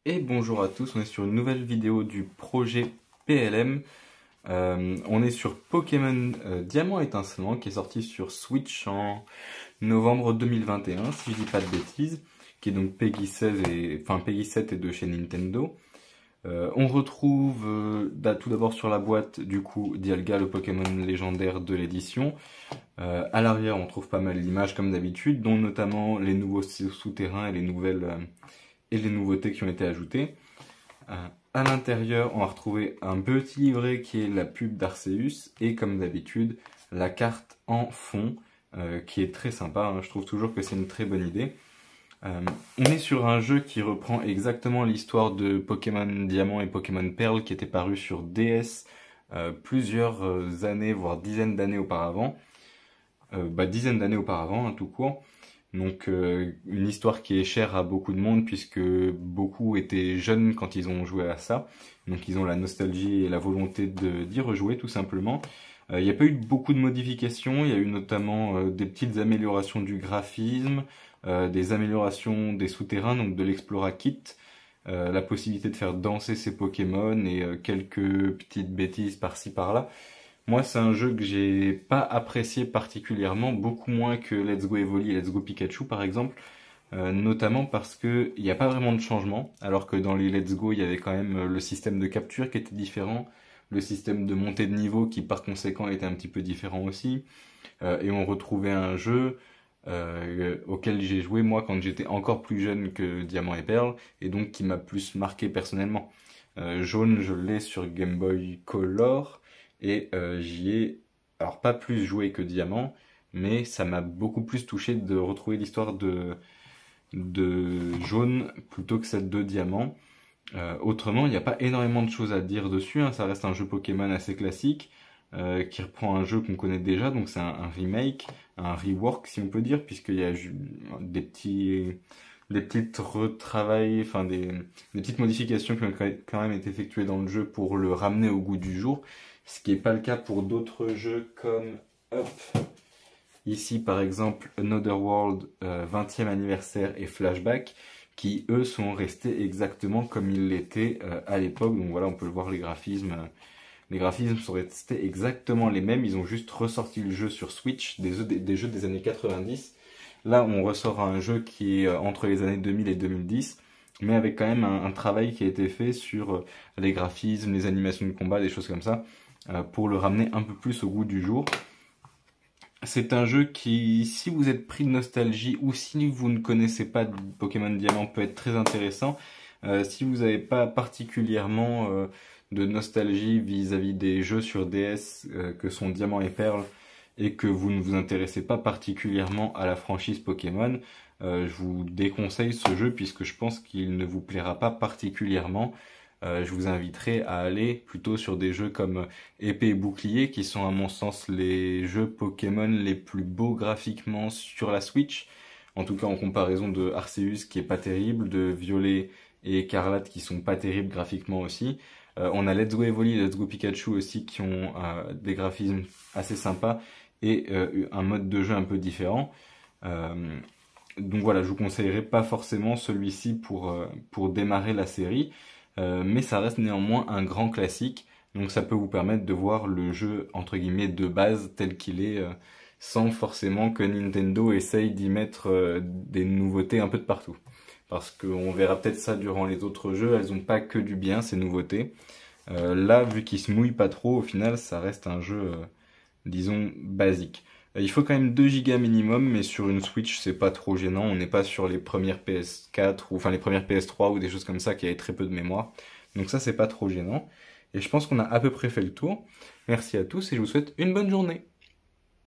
Et bonjour à tous, on est sur une nouvelle vidéo du projet PLM. On est sur Pokémon Diamant Étincelant qui est sorti sur Switch en novembre 2021, si je dis pas de bêtises, qui est donc Peggy 16 et, enfin Peggy 7 et de chez Nintendo. On retrouve tout d'abord sur la boîte du coup Dialga, le Pokémon légendaire de l'édition. À l'arrière on trouve pas mal d'images comme d'habitude, dont notamment les nouveaux souterrains et les nouveautés qui ont été ajoutées. À l'intérieur, on va retrouver un petit livret qui est la pub d'Arceus et comme d'habitude, la carte en fond qui est très sympa. Je trouve toujours que c'est une très bonne idée. On est sur un jeu qui reprend exactement l'histoire de Pokémon Diamant et Pokémon Perle qui était paru sur DS plusieurs années, voire dizaines d'années auparavant. Dizaines d'années auparavant, tout court. Donc une histoire qui est chère à beaucoup de monde puisque beaucoup étaient jeunes quand ils ont joué à ça. Donc ils ont la nostalgie et la volonté d'y rejouer tout simplement. Il n'y a pas eu beaucoup de modifications, il y a eu notamment des petites améliorations du graphisme, des améliorations des souterrains, donc de l'Explora Kit, la possibilité de faire danser ses Pokémon et quelques petites bêtises par-ci par-là. Moi, c'est un jeu que j'ai pas apprécié particulièrement, beaucoup moins que Let's Go Evoli et Let's Go Pikachu par exemple, notamment parce que il n'y a pas vraiment de changement, alors que dans les Let's Go, il y avait quand même le système de capture qui était différent, le système de montée de niveau qui par conséquent était un petit peu différent aussi, et on retrouvait un jeu auquel j'ai joué moi quand j'étais encore plus jeune que Diamant et Perle, et donc qui m'a plus marqué personnellement. Jaune, je l'ai sur Game Boy Color, et j'y ai, alors pas plus joué que Diamant, mais ça m'a beaucoup plus touché de retrouver l'histoire de Jaune plutôt que celle de Diamant. Autrement, il n'y a pas énormément de choses à dire dessus, ça reste un jeu Pokémon assez classique, qui reprend un jeu qu'on connaît déjà, donc c'est un remake, un rework si on peut dire, puisqu'il y a des petites retravails, enfin des petites modifications qui ont quand même été effectuées dans le jeu pour le ramener au goût du jour, ce qui n'est pas le cas pour d'autres jeux comme ici par exemple Another World 20e anniversaire et Flashback, qui eux sont restés exactement comme ils l'étaient à l'époque. Donc voilà, on peut le voir, les graphismes sont restés exactement les mêmes, ils ont juste ressorti le jeu sur Switch, des jeux des années 90. Là, on ressort un jeu qui est entre les années 2000 et 2010, mais avec quand même un travail qui a été fait sur les graphismes, les animations de combat, des choses comme ça, pour le ramener un peu plus au goût du jour. C'est un jeu qui, si vous êtes pris de nostalgie ou si vous ne connaissez pas de Pokémon Diamant, peut être très intéressant. Si vous n'avez pas particulièrement de nostalgie vis-à-vis des jeux sur DS que sont Diamant et Perle, et que vous ne vous intéressez pas particulièrement à la franchise Pokémon, je vous déconseille ce jeu puisque je pense qu'il ne vous plaira pas particulièrement. Je vous inviterai à aller plutôt sur des jeux comme Épée et Bouclier, qui sont à mon sens les jeux Pokémon les plus beaux graphiquement sur la Switch. En tout cas en comparaison de Arceus qui est pas terrible, de Violet et Écarlate qui sont pas terribles graphiquement aussi. On a Let's Go Evoli et Let's Go Pikachu aussi qui ont des graphismes assez sympas et un mode de jeu un peu différent. Donc voilà, je vous conseillerais pas forcément celui-ci pour démarrer la série. Mais ça reste néanmoins un grand classique, donc ça peut vous permettre de voir le jeu entre guillemets de base tel qu'il est, sans forcément que Nintendo essaye d'y mettre des nouveautés un peu de partout. Parce qu'on verra peut-être ça durant les autres jeux, elles ont pas que du bien ces nouveautés. Là, vu qu'ils se mouillent pas trop, au final ça reste un jeu, disons, basique. Il faut quand même 2 Go minimum, mais sur une Switch c'est pas trop gênant, on n'est pas sur les premières PS4, ou enfin les premières PS3 ou des choses comme ça qui avaient très peu de mémoire. Donc ça c'est pas trop gênant. Et je pense qu'on a à peu près fait le tour. Merci à tous et je vous souhaite une bonne journée.